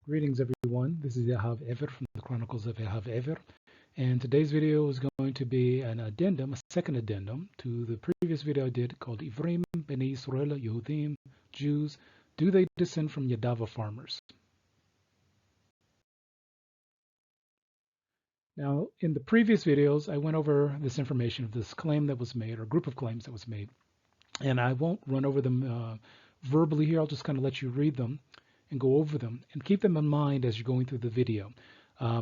Greetings, everyone. This is Yahav Ever from the Chronicles of Yahav Ever, and today's video is going to be an addendum, a second addendum to the previous video I did called Ivrim, Benei Yisrael, Yehudim, Jews. Do they descend from Yadava farmers? Now, in the previous videos, I went over this information of this claim that was made, or group of claims that was made, and I won't run over them verbally here. I'll just kind of let you read them and go over them and keep them in mind as you're going through the video.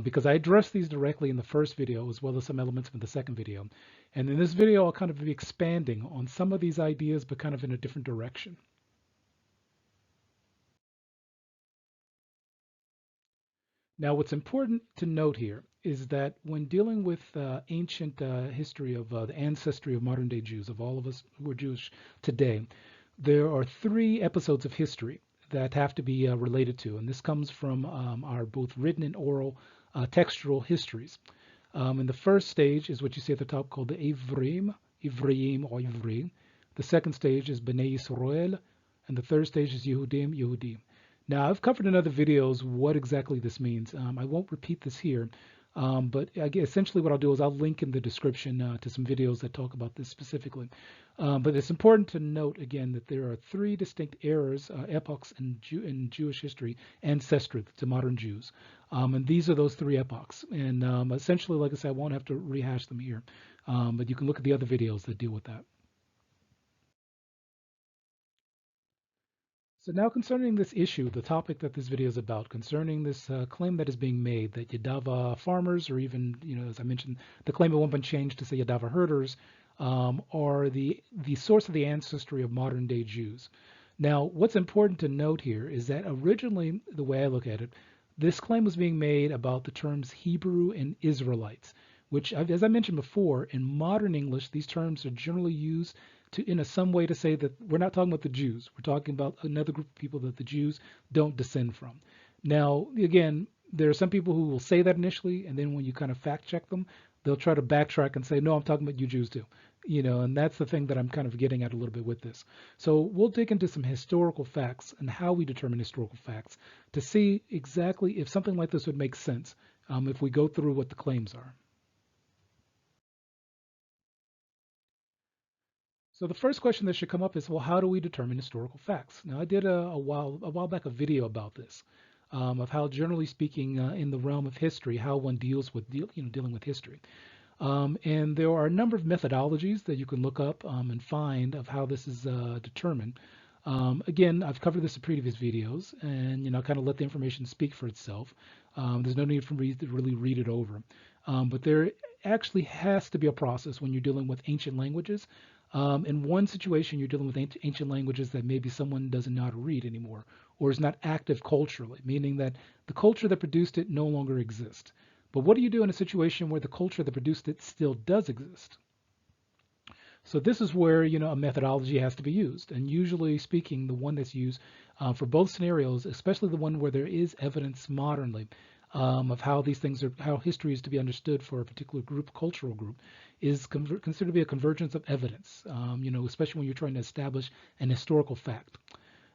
Because I addressed these directly in the first video as well as some elements from the second video. And in this video, I'll kind of be expanding on some of these ideas, but kind of in a different direction. Now, what's important to note here is that when dealing with ancient history of the ancestry of modern day Jews, of all of us who are Jewish today, there are three episodes of history that have to be related to, and this comes from our both written and oral textual histories. And the first stage is what you see at the top called the Ivrim, Ivrim or Ivrim. The second stage is Benei Yisrael, and the third stage is Yehudim, Yehudim. Now, I've covered in other videos what exactly this means. I won't repeat this here, but essentially what I'll do is I'll link in the description to some videos that talk about this specifically. But it's important to note again that there are three distinct eras, epochs in Jewish history ancestral to modern Jews. And these are those three epochs. And essentially, like I said, I won't have to rehash them here, but you can look at the other videos that deal with that. So now concerning this issue, the topic that this video is about, concerning this claim that is being made that Yadava farmers, or even, as I mentioned, the claim at one point changed to say Yadava herders, are the source of the ancestry of modern day Jews. Now, what's important to note here is that originally, the way I look at it, this claim was being made about the terms Hebrew and Israelites, which, as I mentioned before, in modern English, these terms are generally used in some way to say that we're not talking about the Jews. We're talking about another group of people that the Jews don't descend from. Now, again, there are some people who will say that initially, and then when you kind of fact check them, they'll try to backtrack and say, no, I'm talking about you Jews too. And that's the thing that I'm kind of getting at a little bit with this. So we'll dig into some historical facts and how we determine historical facts to see exactly if something like this would make sense if we go through what the claims are. So the first question that should come up is, well, how do we determine historical facts? Now, I did a while back a video about this, of how, generally speaking, in the realm of history, how one deals with dealing with history. And there are a number of methodologies that you can look up and find of how this is determined. Again, I've covered this in previous videos, and kind of let the information speak for itself. There's no need for me to really read it over. But there actually has to be a process when you're dealing with ancient languages. In one situation, you're dealing with ancient languages that maybe someone doesn't know how to read anymore, or is not active culturally, meaning that the culture that produced it no longer exists. But what do you do in a situation where the culture that produced it still does exist? So this is where a methodology has to be used, and usually speaking, the one that's used for both scenarios, especially the one where there is evidence modernly of how these things are, how history is to be understood for a particular group, cultural group, is considered to be a convergence of evidence. Especially when you're trying to establish an historical fact.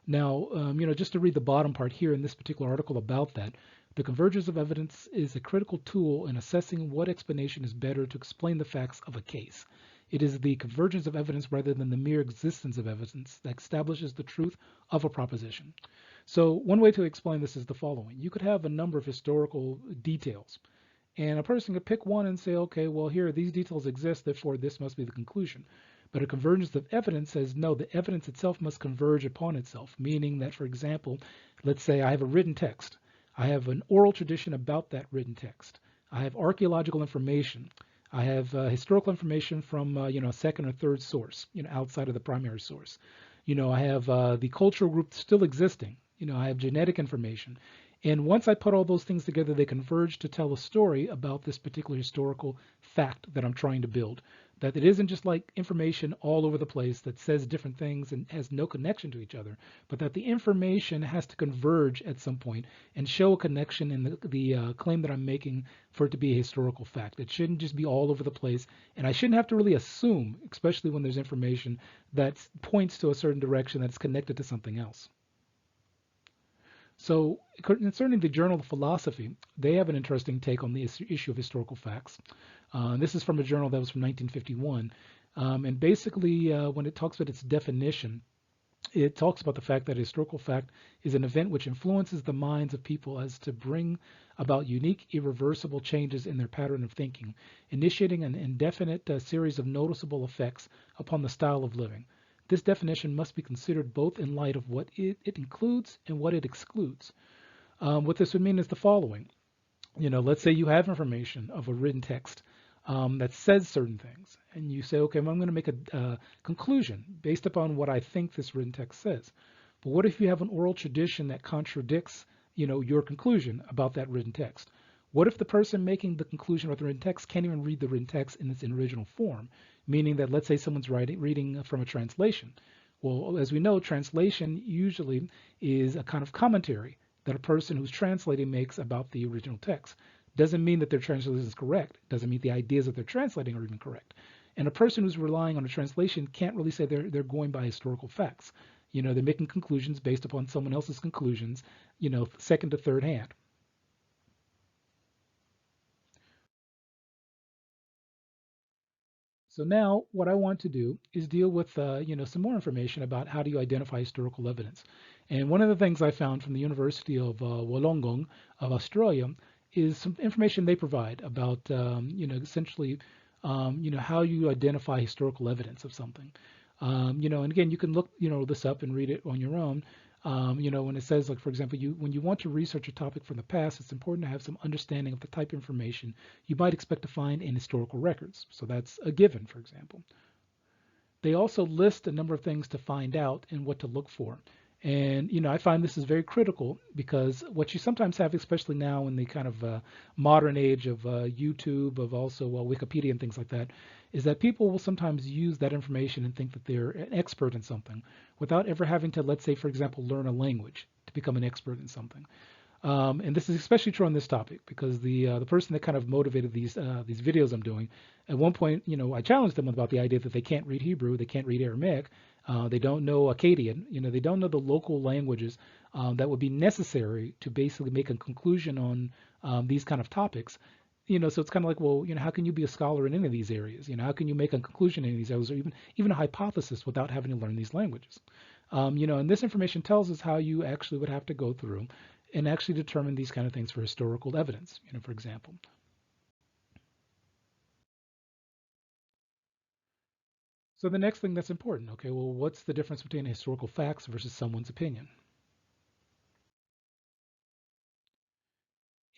Now, just to read the bottom part here in this particular article about that, the convergence of evidence is a critical tool in assessing what explanation is better to explain the facts of a case. It is the convergence of evidence rather than the mere existence of evidence that establishes the truth of a proposition. So one way to explain this is the following. You could have a number of historical details, and a person could pick one and say, okay, well, here, these details exist, therefore this must be the conclusion. But a convergence of evidence says, no, the evidence itself must converge upon itself, meaning that, for example, let's say I have a written text. I have an oral tradition about that written text. I have archaeological information. I have historical information from, a second or third source, outside of the primary source. I have the cultural group still existing. I have genetic information. And once I put all those things together, they converge to tell a story about this particular historical fact that I'm trying to build. That it isn't just like information all over the place that says different things and has no connection to each other, but that the information has to converge at some point and show a connection in the claim that I'm making for it to be a historical fact. It shouldn't just be all over the place, and I shouldn't have to really assume, especially when there's information that points to a certain direction that's connected to something else. So concerning the Journal of Philosophy, they have an interesting take on the issue of historical facts. This is from a journal that was from 1951. And basically, when it talks about its definition, it talks about the fact that a historical fact is an event which influences the minds of people as to bring about unique, irreversible changes in their pattern of thinking, initiating an indefinite series of noticeable effects upon the style of living. This definition must be considered both in light of what it includes and what it excludes. What this would mean is the following. Let's say you have information of a written text that says certain things, and you say, okay, I'm going to make a conclusion based upon what I think this written text says. But what if you have an oral tradition that contradicts, your conclusion about that written text? What if the person making the conclusion about the written text can't even read the written text in its original form? Meaning that, let's say someone's reading from a translation. Well, as we know, translation usually is a kind of commentary that a person who's translating makes about the original text. Doesn't mean that their translation is correct. Doesn't mean the ideas that they're translating are even correct. And a person who's relying on a translation can't really say they're going by historical facts. They're making conclusions based upon someone else's conclusions, second to third hand. So now what I want to do is deal with some more information about how do you identify historical evidence. And one of the things I found from the University of Wollongong of Australia is some information they provide about essentially how you identify historical evidence of something. And again, you can look this up and read it on your own. When it says, like, for example, when you want to research a topic from the past, it's important to have some understanding of the type of information you might expect to find in historical records. So that's a given, for example. They also list a number of things to find out and what to look for. And I find this is very critical because what you sometimes have, especially now in the kind of modern age of YouTube, of also Wikipedia and things like that, is that people will sometimes use that information and think that they're an expert in something without ever having to, let's say, for example, learn a language to become an expert in something. And this is especially true on this topic because the person that kind of motivated these videos I'm doing, at one point, I challenged them about the idea that they can't read Hebrew, they can't read Aramaic, they don't know Akkadian, they don't know the local languages that would be necessary to basically make a conclusion on these kind of topics. So it's kind of like, well, how can you be a scholar in any of these areas? How can you make a conclusion in these areas, or even a hypothesis without having to learn these languages? And this information tells us how you actually would have to go through and actually determine these kind of things for historical evidence, for example. So the next thing that's important, okay, well, what's the difference between historical facts versus someone's opinion?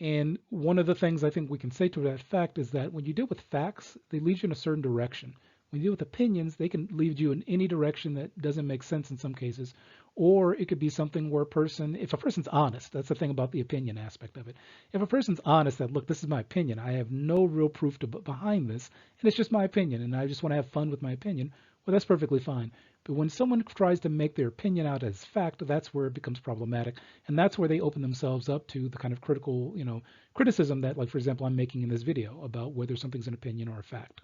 And one of the things I think we can say to that fact is that when you deal with facts, they lead you in a certain direction. When you deal with opinions, they can lead you in any direction that doesn't make sense in some cases. Or it could be something where if a person's honest, that's the thing about the opinion aspect of it. If a person's honest that, look, this is my opinion, I have no real proof behind this, and it's just my opinion, and I just want to have fun with my opinion, well, that's perfectly fine. But when someone tries to make their opinion out as fact, that's where it becomes problematic. And that's where they open themselves up to the kind of criticism that, like, for example, I'm making in this video about whether something's an opinion or a fact.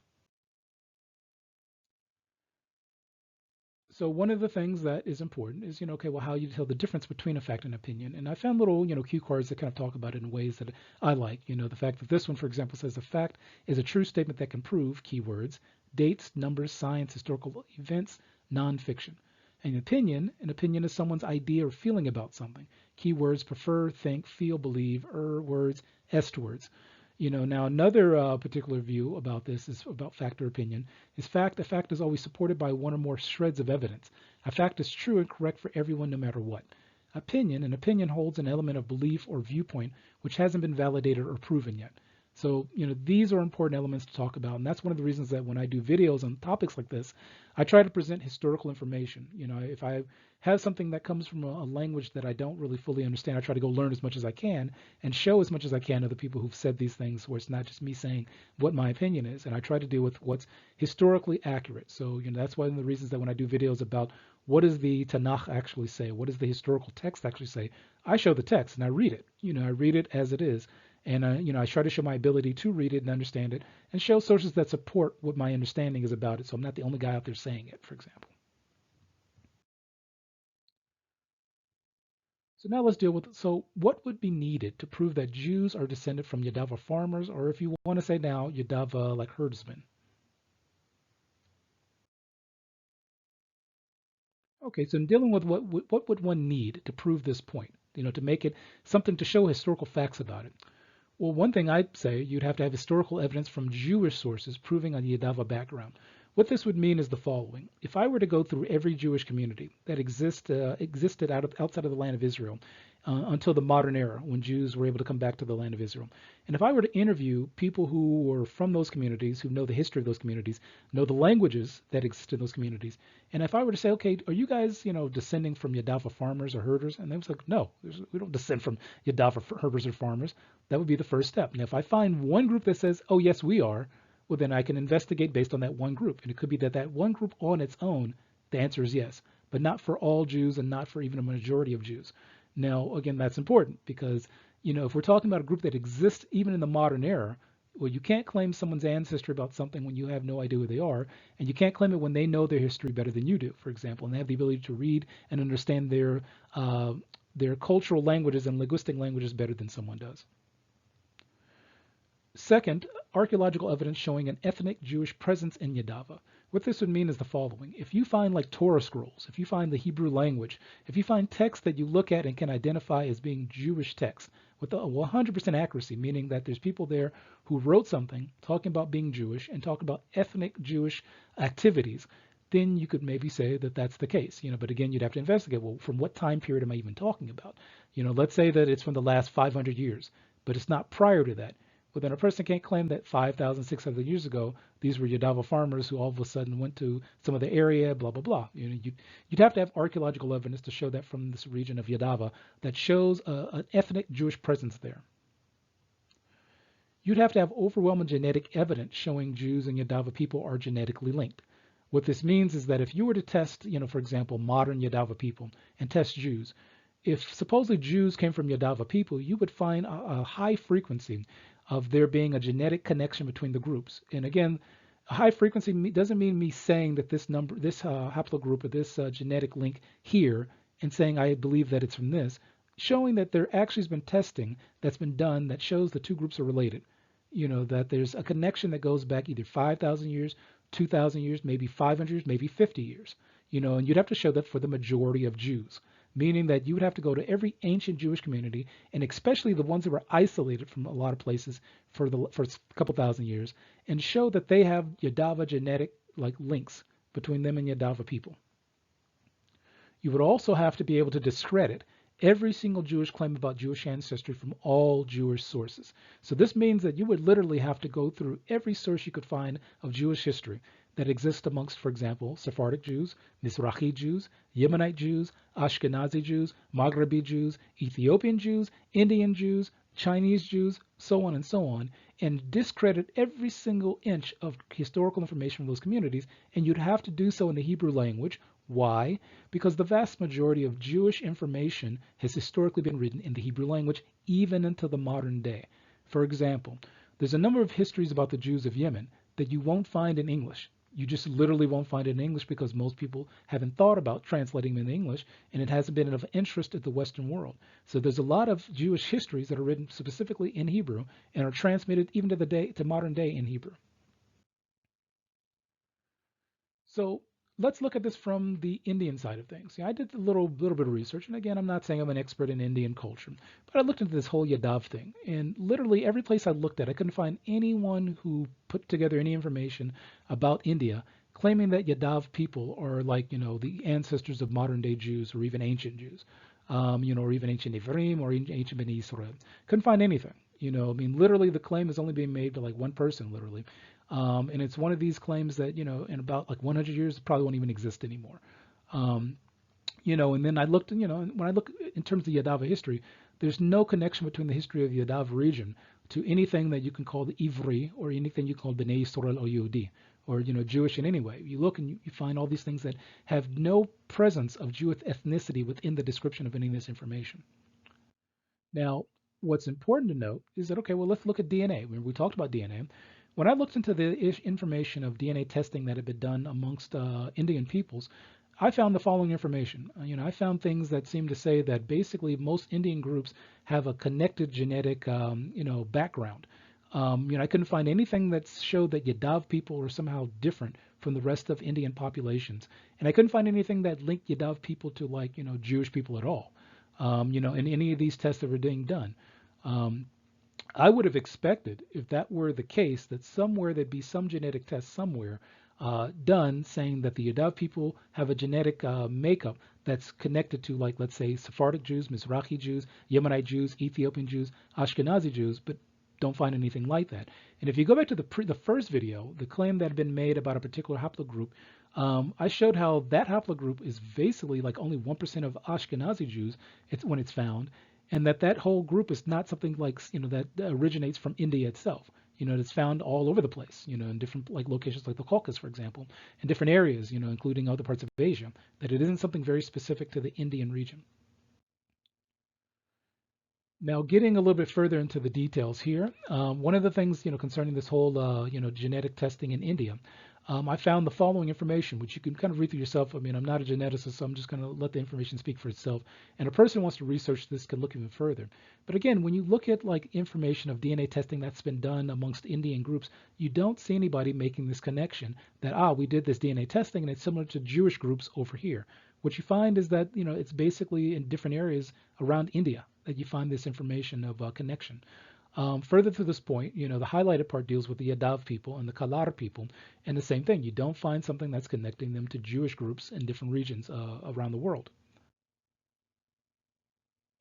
So one of the things that is important is, okay, well, how you tell the difference between a fact and opinion. And I found little, cue cards that kind of talk about it in ways that I like. The fact that this one, for example, says a fact is a true statement that can prove keywords, dates, numbers, science, historical events, nonfiction. An opinion is someone's idea or feeling about something. Keywords: prefer, think, feel, believe, words, est words. Now another particular view about this is about fact or opinion. Is fact: a fact is always supported by one or more shreds of evidence. A fact is true and correct for everyone no matter what. An opinion holds an element of belief or viewpoint which hasn't been validated or proven yet. So, these are important elements to talk about. And that's one of the reasons that when I do videos on topics like this, I try to present historical information. If I have something that comes from a language that I don't really fully understand, I try to go learn as much as I can and show as much as I can to the people who've said these things, where it's not just me saying what my opinion is. And I try to deal with what's historically accurate. So, that's one of the reasons that when I do videos about what does the Tanakh actually say, what does the historical text actually say, I show the text and I read it. I read it as it is. And I try to show my ability to read it and understand it, and show sources that support what my understanding is about it. So I'm not the only guy out there saying it, for example. So now let's deal with, so what would be needed to prove that Jews are descended from Yadava farmers, or if you want to say now, Yadava like herdsmen? Okay, so in dealing with what would one need to prove this point, to make it something to show historical facts about it? Well, one thing I'd say you'd have to have historical evidence from Jewish sources proving a Yadava background. What this would mean is the following. If I were to go through every Jewish community that existed outside of the land of Israel until the modern era when Jews were able to come back to the land of Israel, and if I were to interview people who were from those communities, who know the history of those communities, know the languages that exist in those communities, and if I were to say, okay, are you guys, descending from Yadava farmers or herders? And they was like, no, we don't descend from Yadava herders or farmers. That would be the first step. And if I find one group that says, oh, yes, we are, well, then I can investigate based on that one group. And it could be that that one group on its own, the answer is yes, but not for all Jews and not for even a majority of Jews. Now, again, that's important because, if we're talking about a group that exists even in the modern era, well, you can't claim someone's ancestry about something when you have no idea who they are, and you can't claim it when they know their history better than you do, for example, and they have the ability to read and understand their cultural languages and linguistic languages better than someone does. Second, archaeological evidence showing an ethnic Jewish presence in Yadava. What this would mean is the following. If you find like Torah scrolls, if you find the Hebrew language, if you find texts that you look at and can identify as being Jewish texts with a 100% accuracy, meaning that there's people there who wrote something talking about being Jewish and talking about ethnic Jewish activities, then you could maybe say that that's the case. But again, you'd have to investigate, well, from what time period am I even talking about? Let's say that it's from the last 500 years, but it's not prior to that. Well, then a person can't claim that 5,600 years ago, these were Yadava farmers who all of a sudden went to some other area, blah, blah, blah. You'd have to have archaeological evidence to show that from this region of Yadava that shows an ethnic Jewish presence there. You'd have to have overwhelming genetic evidence showing Jews and Yadava people are genetically linked. What this means is that if you were to test, for example, modern Yadava people and test Jews, if supposedly Jews came from Yadava people, you would find a high frequency of there being a genetic connection between the groups. And again, a high frequency doesn't mean me saying that this haplogroup or this genetic link here and saying I believe that it's from this, showing that there actually has been testing that's been done that shows the two groups are related. That there's a connection that goes back either 5,000 years, 2,000 years, maybe 500 years, maybe 50 years. And you'd have to show that for the majority of Jews, meaning that you would have to go to every ancient Jewish community, and especially the ones that were isolated from a lot of places for a couple thousand years, and show that they have Yadava genetic links between them and Yadava people. You would also have to be able to discredit every single Jewish claim about Jewish ancestry from all Jewish sources. So this means that you would literally have to go through every source you could find of Jewish history that exists amongst, for example, Sephardic Jews, Mizrahi Jews, Yemenite Jews, Ashkenazi Jews, Maghrebi Jews, Ethiopian Jews, Indian Jews, Chinese Jews, so on, and discredit every single inch of historical information from those communities, and you'd have to do so in the Hebrew language. Why? Because the vast majority of Jewish information has historically been written in the Hebrew language, even until the modern day. For example, there's a number of histories about the Jews of Yemen that you won't find in English. You just literally won't find it in English because most people haven't thought about translating them in English, and it hasn't been of interest to the Western world. So there's a lot of Jewish histories that are written specifically in Hebrew and are transmitted even to modern day in Hebrew. So let's look at this from the Indian side of things. I did a little bit of research, and again, I'm not saying I'm an expert in Indian culture, but I looked into this whole Yadav thing, and literally every place I looked at, I couldn't find anyone who put together any information about India claiming that Yadav people are the ancestors of modern day Jews or even ancient Jews, or even ancient Ivrim or ancient Benei Yisrael. Couldn't find anything. Literally the claim is only being made by one person, literally. And it's one of these claims that, in about 100 years, probably won't even exist anymore. And then I looked, when I look in terms of Yadava history, there's no connection between the history of the Yadava region to anything that you can call the Ivri or anything you call Benei Yisrael or Yehudi or, Jewish in any way. You look and you find all these things that have no presence of Jewish ethnicity within the description of any of this information. Now, what's important to note is that, okay, well, let's look at DNA. We talked about DNA. When I looked into the information of DNA testing that had been done amongst Indian peoples, I found the following information. I found things that seem to say that basically most Indian groups have a connected genetic, background. I couldn't find anything that showed that Yadav people were somehow different from the rest of Indian populations, and I couldn't find anything that linked Yadav people to like, Jewish people at all. In any of these tests that were being done. Um, I would have expected, if that were the case, that somewhere there'd be some genetic test somewhere done saying that the Yadav people have a genetic makeup that's connected to, like, let's say, Sephardic Jews, Mizrahi Jews, Yemenite Jews, Ethiopian Jews, Ashkenazi Jews, but don't find anything like that. And if you go back to the first video, the claim that had been made about a particular haplogroup, I showed how that haplogroup is basically like only 1% of Ashkenazi Jews when it's found, and that whole group is not something like that originates from India itself. It's found all over the place. In different like locations like the Caucasus, for example, in different areas. Including other parts of Asia. That it isn't something very specific to the Indian region. Now, getting a little bit further into the details here, one of the things concerning this whole genetic testing in India, I found the following information, which you can kind of read through yourself. I mean, I'm not a geneticist, so I'm just going to let the information speak for itself. And a person who wants to research this can look even further. But again, when you look at like information of DNA testing that's been done amongst Indian groups, you don't see anybody making this connection that we did this DNA testing and it's similar to Jewish groups over here. What you find is that it's basically in different areas around India that you find this information of connection. Further to this point, the highlighted part deals with the Yadav people and the Kalar people, and the same thing. You don't find something that's connecting them to Jewish groups in different regions around the world.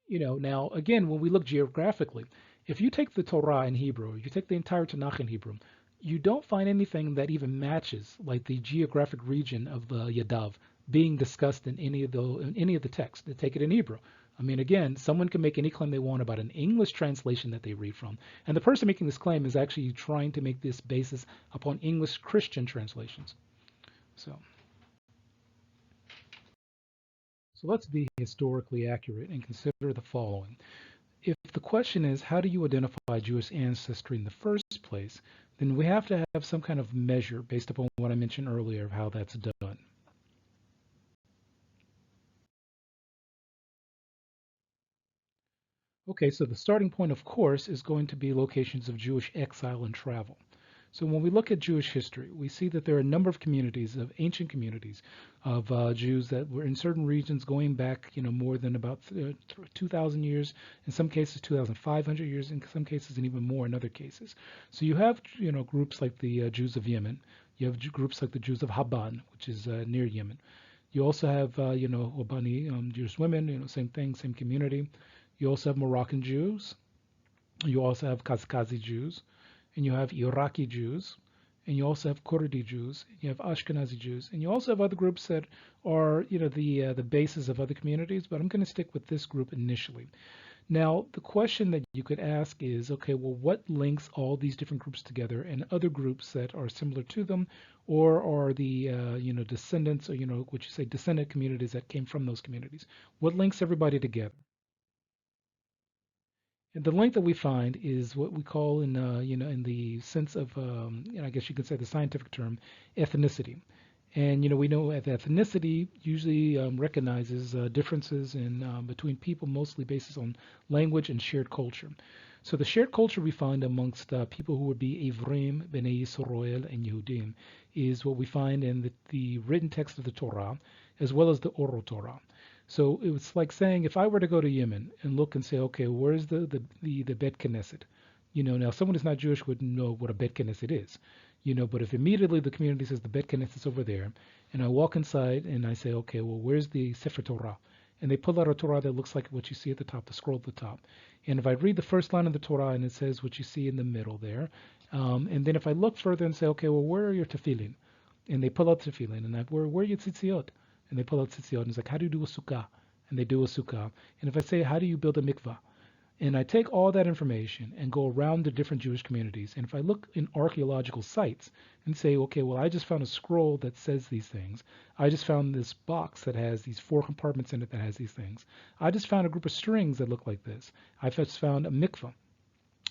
Now again, when we look geographically, if you take the Torah in Hebrew, you take the entire Tanakh in Hebrew, you don't find anything that even matches like the geographic region of the Yadav being discussed in any of the texts. They take it in Hebrew. I mean, again, someone can make any claim they want about an English translation that they read from, and the person making this claim is actually trying to make this basis upon English Christian translations. So, so let's be historically accurate and consider the following. If the question is, how do you identify Jewish ancestry in the first place, then we have to have some kind of measure based upon what I mentioned earlier of how that's done. Okay, so the starting point, of course, is going to be locations of Jewish exile and travel. So when we look at Jewish history, we see that there are a number of communities, of ancient communities, of Jews that were in certain regions going back, more than about 2,000 years, in some cases 2,500 years, in some cases, and even more in other cases. So you have, groups like the Jews of Yemen. You have groups like the Jews of Haban, which is near Yemen. You also have, Obani, Jewish women, same thing, same community. You also have Moroccan Jews. You also have Kazkazi Jews. And you have Iraqi Jews. And you also have Kurdi Jews. You have Ashkenazi Jews. And you also have other groups that are, the basis of other communities. But I'm going to stick with this group initially. Now, the question that you could ask is, okay, well, what links all these different groups together and other groups that are similar to them, or are the, descendants, or, what you say, descendant communities that came from those communities? What links everybody together? And the link that we find is what we call in the sense of, I guess you could say the scientific term, ethnicity. And we know that ethnicity usually recognizes differences in between people, mostly based on language and shared culture. So the shared culture we find amongst people who would be Ivrim, Benei Yisrael, and Yehudim is what we find in the written text of the Torah, as well as the oral Torah. So it's like saying if I were to go to Yemen and look and say, okay, where's the Bet Knesset? Now someone who's not Jewish wouldn't know what a Bet Knesset is. But if immediately the community says the Bet Knesset is over there, and I walk inside and I say, okay, well, where's the Sefer Torah? And they pull out a Torah that looks like what you see at the top, the scroll at the top. And if I read the first line of the Torah and it says what you see in the middle there, and then if I look further and say, okay, well, where are your tefillin? And they pull out tefillin, and where are your tzitziot? And they pull out tzitzit, and it's like, how do you do a sukkah? And they do a sukkah. And if I say, how do you build a mikvah? And I take all that information and go around the different Jewish communities. And if I look in archaeological sites and say, okay, well, I just found a scroll that says these things. I just found this box that has these 4 compartments in it that has these things. I just found a group of strings that look like this. I just found a mikvah.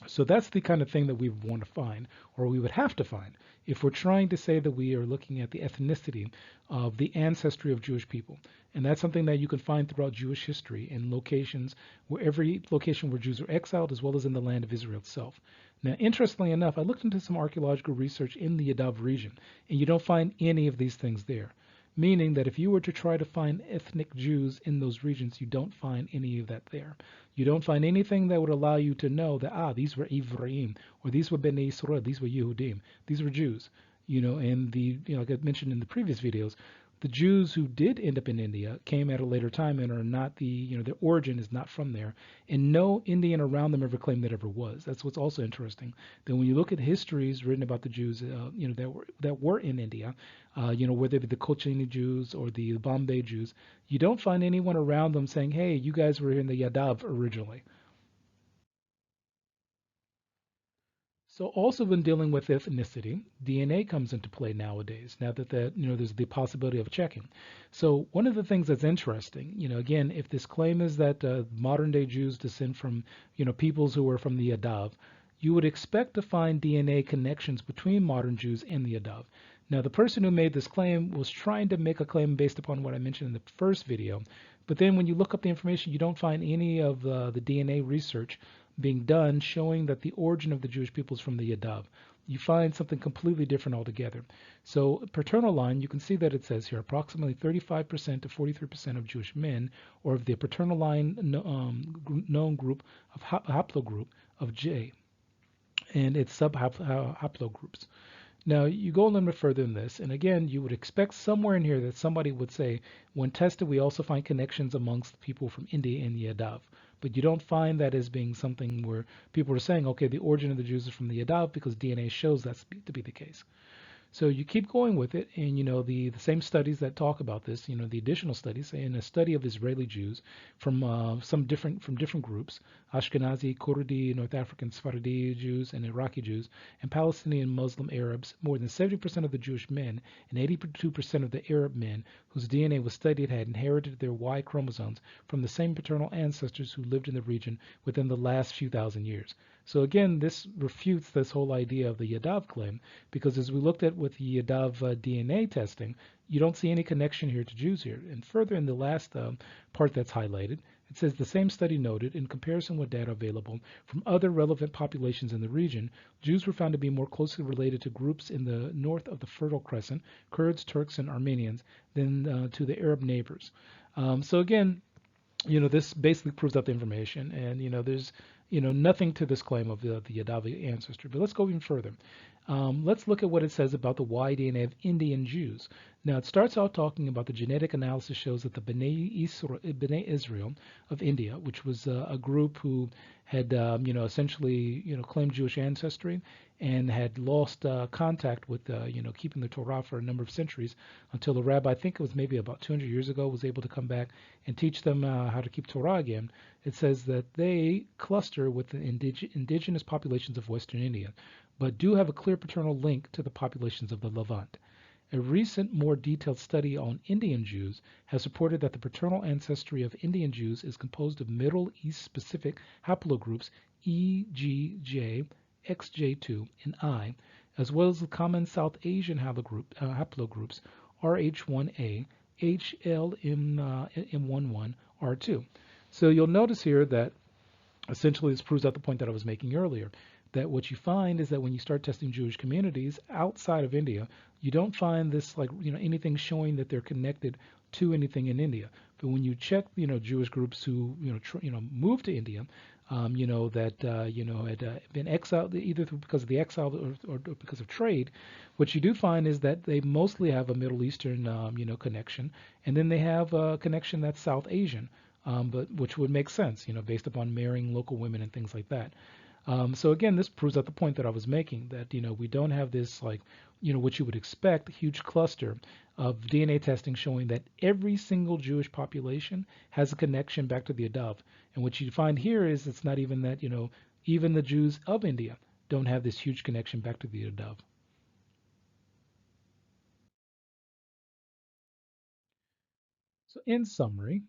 So that's the kind of thing that we want to find, or we would have to find, if we're trying to say that we are looking at the ethnicity of the ancestry of Jewish people. And that's something that you can find throughout Jewish history in locations where every location where Jews are exiled, as well as in the land of Israel itself. Now, interestingly enough, I looked into some archaeological research in the Yadava region, and you don't find any of these things there. Meaning that if you were to try to find ethnic Jews in those regions, you don't find any of that there. You don't find anything that would allow you to know that, these were Ivrim, or these were Benei Yisrael, these were Yehudim, these were Jews. And like I mentioned in the previous videos, the Jews who did end up in India came at a later time and are not their origin is not from there. And no Indian around them ever claimed that ever was. That's what's also interesting. That when you look at histories written about the Jews, that were in India, whether it be the Kochini Jews or the Bombay Jews, you don't find anyone around them saying, "Hey, you guys were in the Yadav originally." So also when dealing with ethnicity, DNA comes into play nowadays. Now that there's the possibility of checking. So one of the things that's interesting, again, if this claim is that modern day Jews descend from, peoples who are from the Yadav, you would expect to find DNA connections between modern Jews and the Yadav. Now the person who made this claim was trying to make a claim based upon what I mentioned in the first video, but then when you look up the information, you don't find any of the DNA research being done showing that the origin of the Jewish people is from the Yadav. You find something completely different altogether. So paternal line, you can see that it says here approximately 35% to 43% of Jewish men, or of the paternal line known group of haplogroup of J, and its sub-haplogroups. Now, you go a little bit further than this, and again, you would expect somewhere in here that somebody would say, when tested, we also find connections amongst people from India and Yadav. But you don't find that as being something where people are saying, okay, the origin of the Jews is from the Yadav because DNA shows that to be the case. So you keep going with it, and the same studies that talk about this, the additional studies, in a study of Israeli Jews from different groups, Ashkenazi, Kurdi, North African Sephardi Jews, and Iraqi Jews, and Palestinian Muslim Arabs, more than 70% of the Jewish men and 82% of the Arab men whose DNA was studied had inherited their Y chromosomes from the same paternal ancestors who lived in the region within the last few thousand years. So again, this refutes this whole idea of the Yadav claim, because as we looked at with the Yadav DNA testing, you don't see any connection here to Jews here. And further in the last part that's highlighted, it says the same study noted, in comparison with data available from other relevant populations in the region, Jews were found to be more closely related to groups in the north of the Fertile Crescent, Kurds, Turks, and Armenians, than to the Arab neighbors. So again, this basically proves out the information, and there's nothing to this claim of the Yadavi ancestry. But let's go even further. Let's look at what it says about the Y-DNA of Indian Jews. Now, it starts out talking about the genetic analysis shows that the Benei Israel of India, which was a group who had, essentially, claimed Jewish ancestry and had lost contact with, keeping the Torah for a number of centuries until the rabbi, I think it was maybe about 200 years ago, was able to come back and teach them how to keep Torah again. It says that they cluster with the indigenous populations of Western India, but do have a clear paternal link to the populations of the Levant. A recent, more detailed study on Indian Jews has reported that the paternal ancestry of Indian Jews is composed of Middle East specific haplogroups E, G, J, XJ2, and I, as well as the common South Asian haplogroups RH1A, HLM11, R2. So you'll notice here that essentially this proves out the point that I was making earlier, that what you find is that when you start testing Jewish communities outside of India, you don't find this anything showing that they're connected to anything in India. But when you check Jewish groups who moved to India, that had been exiled either because of the exile or because of trade, what you do find is that they mostly have a Middle Eastern connection, and then they have a connection that's South Asian, but which would make sense based upon marrying local women and things like that. So again, this proves out the point that I was making, that we don't have this what you would expect, huge cluster of DNA testing showing that every single Jewish population has a connection back to the Yadav. And what you find here is it's not even that even the Jews of India don't have this huge connection back to the Yadav. So in summary,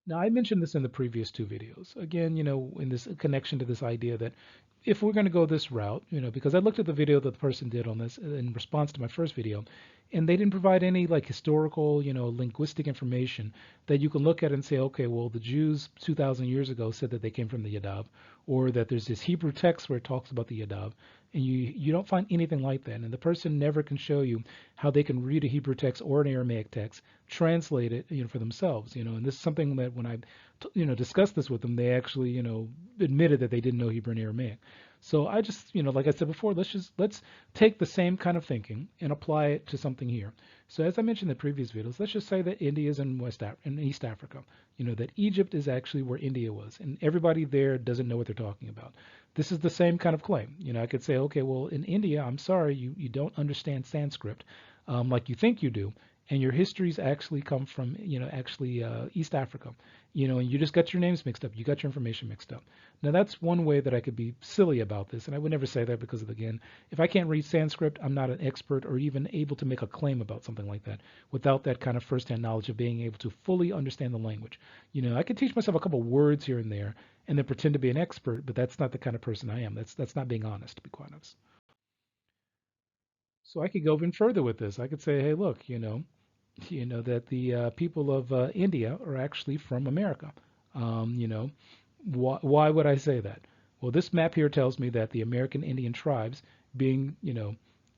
Now, I mentioned this in the previous two videos. Again, in this connection to this idea that if we're going to go this route, because I looked at the video that the person did on this in response to my first video, and they didn't provide any like historical, linguistic information that you can look at and say, okay, well, the Jews 2,000 years ago said that they came from the Yadav, or that there's this Hebrew text where it talks about the Yadav, and you don't find anything like that. And the person never can show you how they can read a Hebrew text or an Aramaic text, translate it, for themselves, and this is something that when I, discussed this with them, they actually, admitted that they didn't know Hebrew and Aramaic. So I just, like I said before, let's take the same kind of thinking and apply it to something here. So as I mentioned in the previous videos, let's just say that India is in East Africa. That Egypt is actually where India was, and everybody there doesn't know what they're talking about. This is the same kind of claim. I could say, okay, well, in India, I'm sorry, you don't understand Sanskrit like you think you do, and your histories actually come from, East Africa, and you just got your names mixed up. You got your information mixed up. Now, that's one way that I could be silly about this, and I would never say that because, again, if I can't read Sanskrit, I'm not an expert or even able to make a claim about something like that without that kind of firsthand knowledge of being able to fully understand the language. I could teach myself a couple words here and there and then pretend to be an expert, but that's not the kind of person I am. That's not being honest, to be quite honest. So I could go even further with this. I could say, hey, look, that the people of India are actually from America. Why would I say that? Well, this map here tells me that the American Indian tribes, being,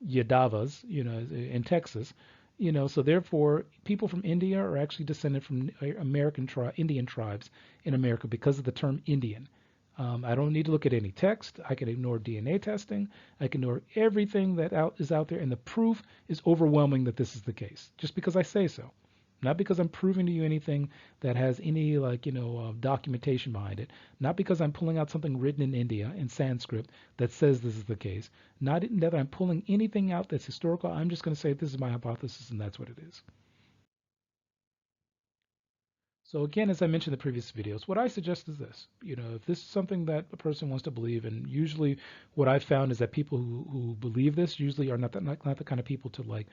Yadavas, in Texas, so therefore people from India are actually descended from Indian tribes in America because of the term Indian. I don't need to look at any text. I can ignore DNA testing. I can ignore everything that is out there, and the proof is overwhelming that this is the case, just because I say so. Not because I'm proving to you anything that has any documentation behind it. Not because I'm pulling out something written in India in Sanskrit that says this is the case. Not that I'm pulling anything out that's historical. I'm just going to say this is my hypothesis and that's what it is. So again, as I mentioned in the previous videos, what I suggest is this. If this is something that a person wants to believe, and usually what I've found is that people who believe this usually are not the kind of people to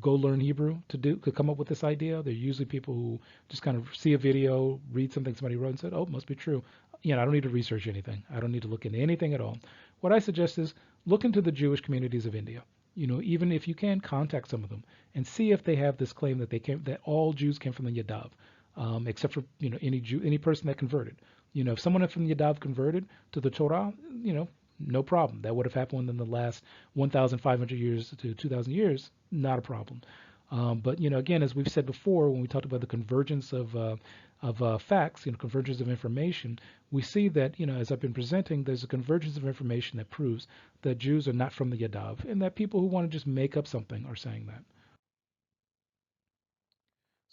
go learn Hebrew to come up with this idea. They're usually people who just kind of see a video, read something somebody wrote and said, oh, it must be true. I don't need to research anything. I don't need to look into anything at all. What I suggest is look into the Jewish communities of India. Even if you can, contact some of them and see if they have this claim that all Jews came from the Yadav. Except for any person that converted. If someone from Yadav converted to the Torah, no problem. That would have happened in the last 1,500 years to 2,000 years, not a problem. But again, as we've said before, when we talked about the convergence of facts, convergence of information, we see that as I've been presenting, there's a convergence of information that proves that Jews are not from the Yadav, and that people who want to just make up something are saying that.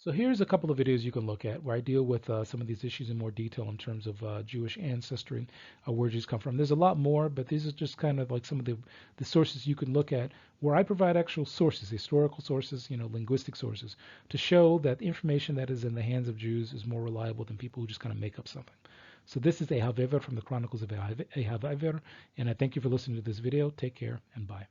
So here's a couple of videos you can look at where I deal with some of these issues in more detail in terms of Jewish ancestry, where Jews come from. There's a lot more, but these are just kind of like some of the sources you can look at where I provide actual sources, historical sources, linguistic sources, to show that the information that is in the hands of Jews is more reliable than people who just kind of make up something. So this is Ahavever from the Chronicles of Ahavever, and I thank you for listening to this video. Take care and bye.